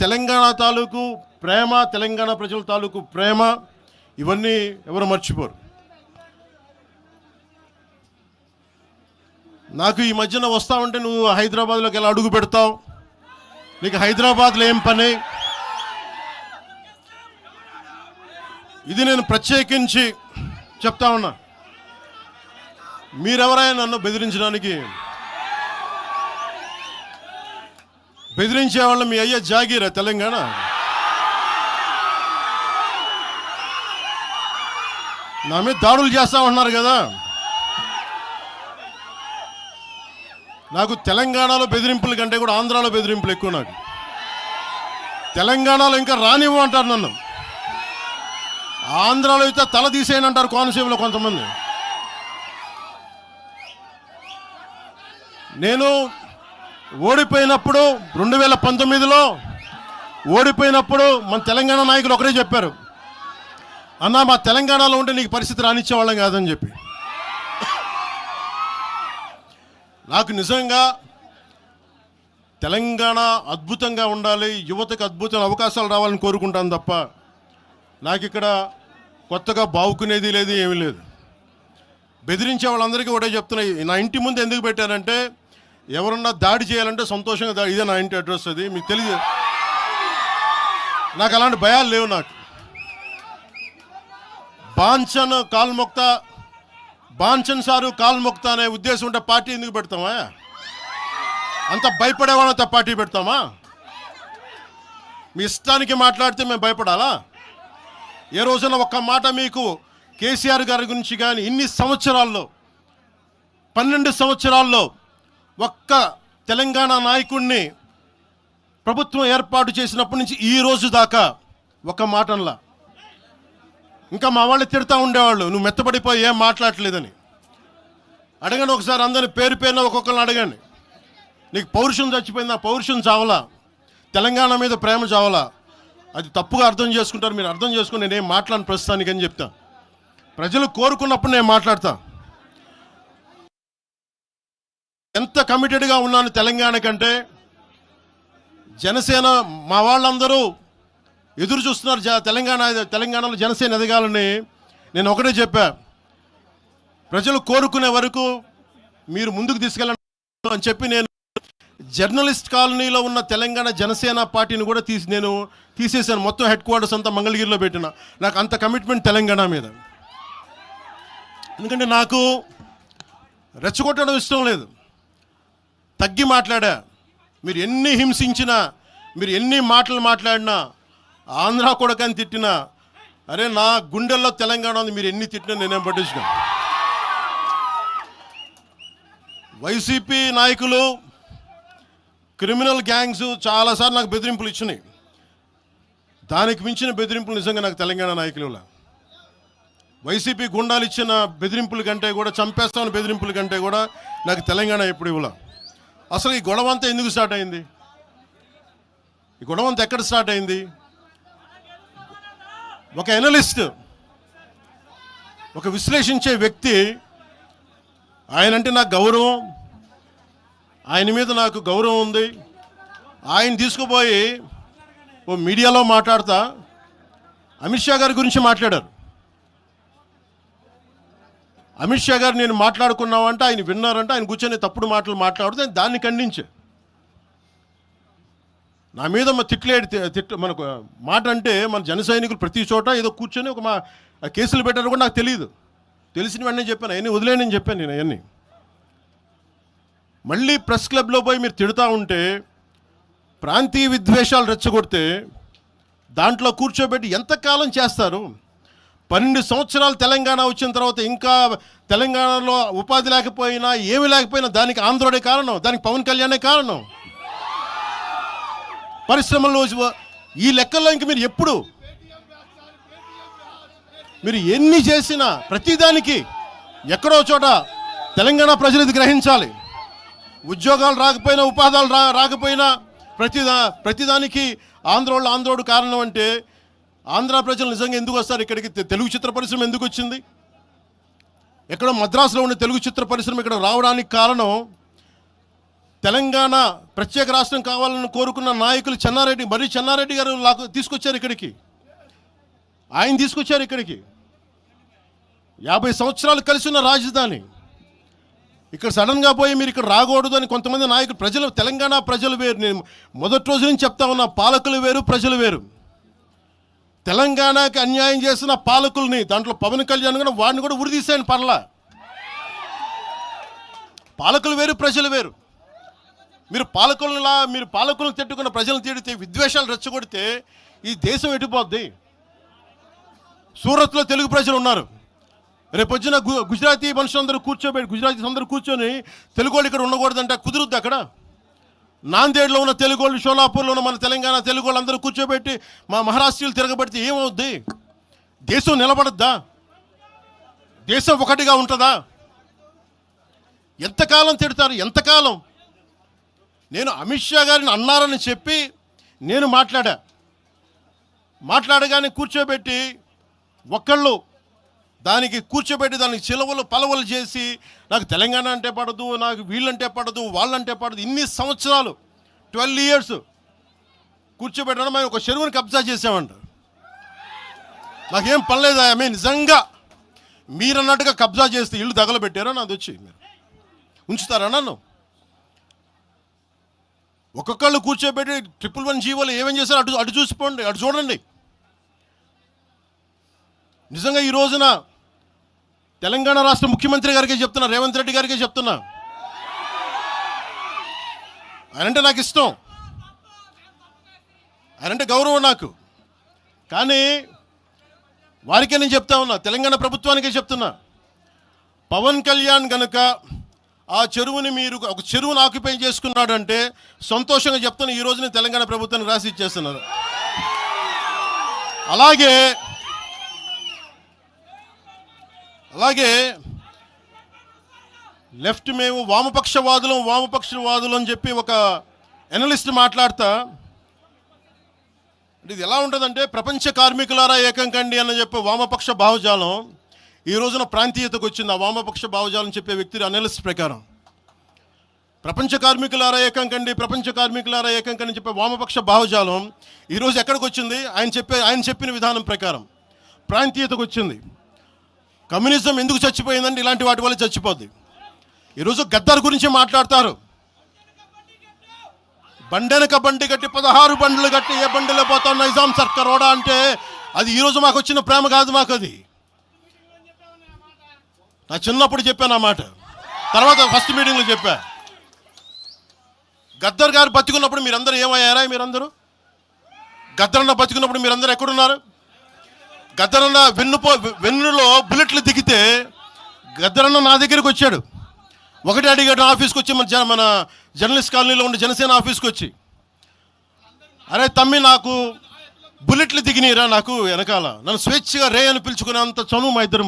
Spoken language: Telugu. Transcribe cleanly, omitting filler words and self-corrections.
తెలంగాణ తాలూకు ప్రేమ, తెలంగాణ ప్రజల తాలూకు ప్రేమ ఇవన్నీ ఎవరు మర్చిపోరు. నాకు ఈ మధ్యన వస్తా ఉంటే నువ్వు హైదరాబాద్లోకి ఎలా అడుగు పెడతావు, నీకు హైదరాబాద్లో ఏం పని, ఇది నేను ప్రత్యేకించి చెప్తా ఉన్నా. మీరెవరైనా నన్ను బెదిరించడానికి, బెదిరించే వాళ్ళ మీ అయ్యే జాగీరా తెలంగాణ? నా మీద దాడులు చేస్తా ఉన్నారు కదా. నాకు తెలంగాణలో బెదిరింపుల కంటే కూడా ఆంధ్రాలో బెదిరింపులు ఎక్కువ. నాకు తెలంగాణలో ఇంకా రానివ్వు అంటారు నన్ను, ఆంధ్రాలో అయితే తల తీసేయని అంటారు కోనసీమలో కొంతమంది. నేను ఓడిపోయినప్పుడు 2019లో ఓడిపోయినప్పుడు మన తెలంగాణ నాయకులు ఒకరే చెప్పారు, అన్నా మా తెలంగాణలో ఉంటే నీకు పరిస్థితి రానిచ్చేవాళ్ళం కాదని చెప్పి. నాకు నిజంగా తెలంగాణ అద్భుతంగా ఉండాలి, యువతకు అద్భుతమైన అవకాశాలు రావాలని కోరుకుంటాను తప్ప నాకు ఇక్కడ కొత్తగా బావుకునేది లేదు, ఏమీ లేదు. బెదిరించే వాళ్ళందరికీ ఒకటే చెప్తున్నాయి. నా ఇంటి ముందు ఎందుకు పెట్టారంటే ఎవరన్నా దాడి చేయాలంటే సంతోషంగా దాడి, ఇదే నా ఇంటి అడ్రస్, అది మీకు తెలియదు. నాకు అలాంటి భయాలు లేవు. నాకు బాంచన్ సారు కాల్మొక్తా అనే ఉద్దేశం ఉంటే పార్టీ ఎందుకు పెడతామా? అంత భయపడేవాళ్ళంత పార్టీ పెడతామా? మీ ఇష్టానికి మాట్లాడితే మేము భయపడాలా? ఏ రోజున ఒక్క మాట మీకు కేసీఆర్ గారి గురించి కానీ ఇన్ని సంవత్సరాల్లో 12 సంవత్సరాల్లో ఒక్క తెలంగాణ నాయకుడిని ప్రభుత్వం ఏర్పాటు చేసినప్పటి నుంచి ఈ రోజు దాకా ఒక మాటంలా. ఇంకా మా వాళ్ళు తిడతా ఉండేవాళ్ళు, నువ్వు మెత్తబడిపోయి ఏం మాట్లాడలేదని. అడగండి ఒకసారి అందరిని పేరు పేరున ఒక్కొక్కరిని అడగండి. నీకు పౌరుషం చచ్చిపోయిందా? పౌరుషం చావలా, తెలంగాణ మీద ప్రేమ చావలా. అది తప్పుగా అర్థం చేసుకుంటారు. మీరు అర్థం చేసుకుని నేనేం మాట్లాడను ప్రస్తుతానికి అని చెప్తా. ప్రజలు కోరుకున్నప్పుడు నేను మాట్లాడతా. ఎంత కమిటెడ్గా ఉన్నాను తెలంగాణ కంటే. జనసేన మా వాళ్ళందరూ ఎదురు చూస్తున్నారు తెలంగాణలో జనసేన ఎదగాలని. నేను ఒకటే చెప్పా, ప్రజలు కోరుకునే వరకు మీరు ముందుకు తీసుకెళ్ళండి అని చెప్పి నేను జర్నలిస్ట్ కాలనీలో ఉన్న తెలంగాణ జనసేన పార్టీని కూడా నేను తీసేశాను. మొత్తం హెడ్ క్వార్టర్స్ అంతా మంగళగిరిలో పెట్టిన. నాకు అంత కమిట్మెంట్ తెలంగాణ మీద. ఎందుకంటే నాకు రెచ్చగొట్టడం ఇష్టం లేదు, తగ్గి మాట్లాడా. మీరు ఎన్ని హింసించినా, మీరు ఎన్ని మాటలు మాట్లాడినా, ఆంధ్ర కొడకని తిట్టినా, అరే నా గుండెల్లో తెలంగాణ ఉంది, మీరు ఎన్ని తిట్టినా నేనేం పట్టించుకోను. వైసీపీ నాయకులు, క్రిమినల్ గ్యాంగ్స్ చాలాసార్లు నాకు బెదిరింపులు ఇచ్చినాయి. దానికి మించిన బెదిరింపులు నిజంగా నాకు తెలంగాణ నాయకులు. వైసీపీ గుండాలు ఇచ్చిన బెదిరింపుల కంటే కూడా, చంపేస్తామని బెదిరింపుల కంటే కూడా నాకు తెలంగాణ ఎప్పుడు ఇవ్వలే. అసలు ఈ గొడవ అంతా ఎందుకు స్టార్ట్ అయింది? ఈ గొడవ అంతా ఎక్కడ స్టార్ట్ అయింది? ఒక ఎనలిస్ట్, ఒక విశ్లేషించే వ్యక్తి, ఆయనంటే నాకు గౌరవం, ఆయన మీద నాకు గౌరవం ఉంది. ఆయన తీసుకుపోయి ఓ మీడియాలో మాట్లాడతా అమిత్ షా గారి గురించి మాట్లాడారు. అమిత్ షా గారు నేను మాట్లాడుకున్నామంటే ఆయన విన్నారంటే ఆయన కూర్చొని తప్పుడు మాటలు మాట్లాడితే దాన్ని ఖండించే. నా మీద మనకు మాట అంటే మన జన సైనికులు ప్రతి చోట ఏదో కూర్చొని ఒక కేసులు పెట్టారు కూడా నాకు తెలియదు. తెలిసిన వెంటనే చెప్పాను, అవన్నీ వదిలేనని చెప్పాను నేను. అవన్నీ మళ్ళీ ప్రెస్ క్లబ్లో పోయి మీరు తిడుతూ ఉంటే, ప్రాంతీయ విద్వేషాలు రెచ్చగొడితే దాంట్లో కూర్చోబెట్టి ఎంతకాలం చేస్తారు? 12 సంవత్సరాలు తెలంగాణ వచ్చిన తర్వాత ఇంకా తెలంగాణలో ఉపాధి లేకపోయినా, ఏమి లేకపోయినా దానికి ఆంధ్రుడే కారణం, దానికి పవన్ కళ్యాణే కారణం. పరిశ్రమల్లో ఈ లెక్కల్లో ఇంక మీరు ఎప్పుడు మీరు ఎన్ని చేసినా ప్రతిదానికి ఎక్కడో చోట తెలంగాణ ప్రజలు ఇది గ్రహించాలి. ఉద్యోగాలు రాకపోయినా, ఉపాధాలు రాకపోయినా ప్రతిదానికి ఆంధ్రోడు కారణం అంటే ఆంధ్ర ప్రజలు నిజంగా ఎందుకు వస్తారు ఇక్కడికి? తెలుగు చిత్ర పరిశ్రమ ఎందుకు వచ్చింది? ఎక్కడో మద్రాసులో ఉండే తెలుగు చిత్ర పరిశ్రమ ఇక్కడ రావడానికి కారణం తెలంగాణ ప్రత్యేక రాష్ట్రం కావాలని కోరుకున్న నాయకులు చెన్నారెడ్డి గారు తీసుకొచ్చారు ఇక్కడికి. ఆయన తీసుకొచ్చారు ఇక్కడికి. 50 సంవత్సరాలు కలిసి ఉన్న రాజధాని ఇక్కడ సడన్గా పోయి మీరు ఇక్కడ రాకూడదు అని కొంతమంది నాయకులు, తెలంగాణ ప్రజలు వేరు. నేను మొదటి రోజు నుంచి చెప్తా ఉన్నా, పాలకులు వేరు, ప్రజలు వేరు. తెలంగాణకి అన్యాయం చేసిన పాలకుల్ని, దాంట్లో పవన్ కళ్యాణ్ కూడా వాడిని కూడా ఉరిదీసాను పర్లా. పాలకులు వేరు, ప్రజలు వేరు. మీరు పాలకులను తిట్టుకున్న ప్రజలను తిడితే, విద్వేషాలు రెచ్చగొడితే ఈ దేశం ఎటుపోద్ది? సూరత్లో తెలుగు ప్రజలు ఉన్నారు. రేపొచ్చిన గుజరాతీ మనుషులందరూ గుజరాతీస్ అందరూ కూర్చొని తెలుగు వాళ్ళు ఇక్కడ ఉండకూడదంటే కుదురుద్ది అక్కడ? నాందేడ్లో ఉన్న తెలుగు వాళ్ళు, షోలాపూర్లో ఉన్న మన తెలంగాణ తెలుగు వాళ్ళు అందరూ కూర్చోబెట్టి మా మహారాష్ట్రీయులు తిరగబెడితే ఏమవుద్ది? దేశం నిలబడద్దా? దేశం ఒకటిగా ఉంటుందా? ఎంతకాలం తిడతారు? ఎంతకాలం? నేను అమిత్ షా గారిని అన్నారని చెప్పి నేను మాట్లాడగానే కూర్చోబెట్టి దానికి చిలవలు పలవలు చేసి నాకు తెలంగాణ అంటే పడదు, నాకు వీళ్ళంటే పడదు, వాళ్ళంటే పడదు, ఇన్ని సంవత్సరాలు 12 years కూర్చోబెట్టడం. మేము ఒక చెరువుని కబ్జా చేసామంట. నాకేం పనిలేదా? నిజంగా మీరన్నట్టుగా కబ్జా చేస్తే ఇల్లు తగలబెట్టారా? నాది వచ్చి మీరు ఉంచుతారా నన్ను? ఒక్కొక్కళ్ళు కూర్చోబెట్టి 111 జీవోలు ఏమేం చేశారు అటు చూసిపోండి, అటు చూడండి. నిజంగా ఈ రోజున తెలంగాణ రాష్ట్ర ముఖ్యమంత్రి గారికే చెప్తున్నా, రేవంత్ రెడ్డి గారికే చెప్తున్నా, ఆయనంటే నాకు ఇష్టం, ఆయనంటే గౌరవం నాకు. కానీ వారికే నేను చెప్తా ఉన్నా, తెలంగాణ ప్రభుత్వానికే చెప్తున్నా, పవన్ కళ్యాణ్ కనుక ఆ చెరువుని ఒక చెరువును ఆక్యుపై చేసుకున్నాడంటే సంతోషంగా చెప్తాను, ఈ రోజున తెలంగాణ ప్రభుత్వానికి రాసి ఇచ్చేస్తున్నారు. అలాగే లెఫ్ట్ మేము వామపక్షవాదులు అని చెప్పి ఒక ఎనలిస్ట్ మాట్లాడతా, ఇది ఎలా ఉంటుందంటే, ప్రపంచ కార్మికులారా ఏకం కండి అని చెప్పి వామపక్ష భావజాలం ఈ రోజున ప్రాంతీయతకు వచ్చింది. ఆ వామపక్ష భావజాలం చెప్పే వ్యక్తి అనలిస్ట్ ప్రకారం ప్రపంచ కార్మికులారా ఏకం కండి చెప్పే వామపక్ష భావజాలం ఈరోజు ఎక్కడికి వచ్చింది? ఆయన చెప్పిన విధానం ప్రకారం ప్రాంతీయతకు వచ్చింది. కమ్యూనిజం ఎందుకు చచ్చిపోయిందండి? ఇలాంటి వాటి వల్ల చచ్చిపోద్ది. ఈరోజు గద్దర్ గురించి మాట్లాడతారు. బండెనక బండి కట్టి 16 బండ్లు కట్టి ఏ బండిలో పోతాం నైజాం సర్కార్ ఓడా అంటే అది ఈరోజు మాకు వచ్చిన ప్రేమ కాదు. మాకు అది నా చిన్నప్పుడు చెప్పాను ఆ మాట, తర్వాత ఫస్ట్ మీటింగ్లో చెప్పా. గద్దర్ గారు బతికున్నప్పుడు మీరందరూ ఏమయ్యారా? గద్దరన్న బతికున్నప్పుడు మీరందరూ ఎక్కడున్నారు? గద్దరన్న వెన్నులో బుల్లెట్లు దిగితే గద్దరన్న నా దగ్గరికి వచ్చాడు. ఒకటి అడిగాడు ఆఫీస్కి వచ్చి, మన జర్నలిస్ట్ కాలనీలో ఉండే జనసేన ఆఫీస్కి వచ్చి, అరే తమ్మి నాకు బుల్లెట్లు దిగినాయిరా, నాకు వెనకాల నన్ను స్వేచ్ఛగా రే అని పిలుచుకునే అంత చనువు మా ఇద్దరు